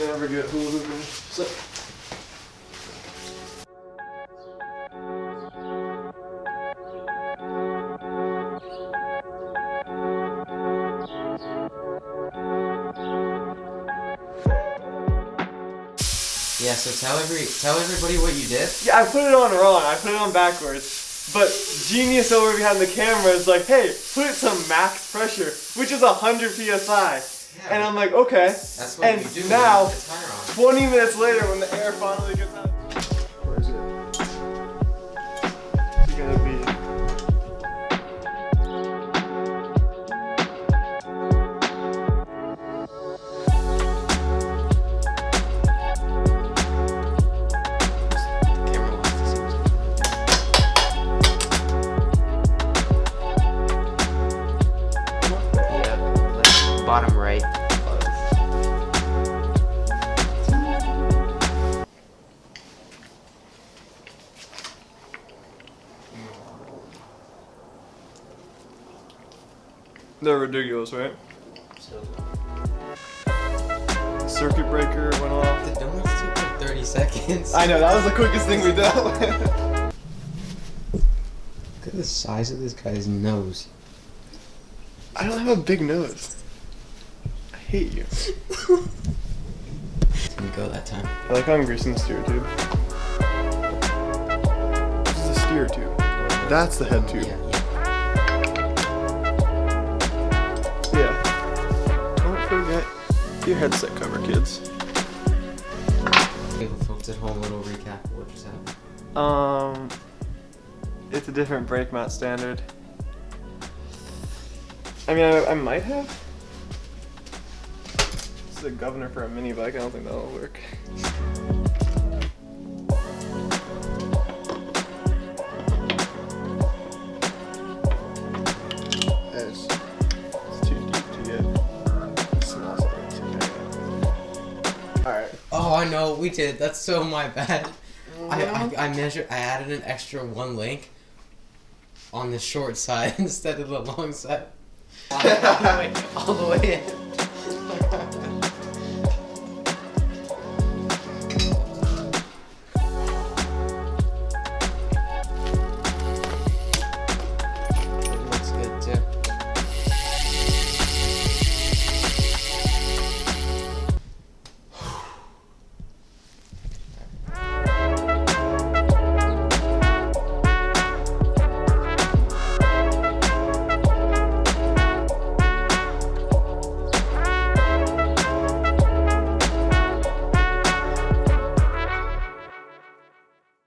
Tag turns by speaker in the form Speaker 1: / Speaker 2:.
Speaker 1: never get hula hooping. So.
Speaker 2: Yeah, so tell everybody what you did.
Speaker 1: Yeah, I put it on wrong. I put it on backwards. But genius over behind the camera is like, hey, put some max pressure, which is 100 psi. Yeah, and I'm like, okay.
Speaker 2: That's what
Speaker 1: and
Speaker 2: you do
Speaker 1: now,
Speaker 2: with the tire on.
Speaker 1: 20 minutes later, when the air finally gets out. Where is it? It's gonna be.
Speaker 2: Bottom right.
Speaker 1: They're ridiculous, right? The circuit breaker went off.
Speaker 2: The donuts took like 30 seconds.
Speaker 1: I know, that was the quickest thing we dealt with.
Speaker 2: Look at the size of this guy's nose.
Speaker 1: I don't have a big nose. I hate you.
Speaker 2: Didn't go that time.
Speaker 1: I like how I'm greasing the steer tube. This is the steer tube. That's the head tube. Yeah. Don't forget your headset cover, kids.
Speaker 2: Give the folks at home a little recap of what just happened.
Speaker 1: It's a different brake mat standard. I mean, I might have. This is a governor for a mini bike. I don't think that'll work. It's too deep to get. It smells like it. Alright.
Speaker 2: Oh, I know, we did. That's so my bad. I measured. I added an extra 1 link on the short side instead of the long side. All the way in.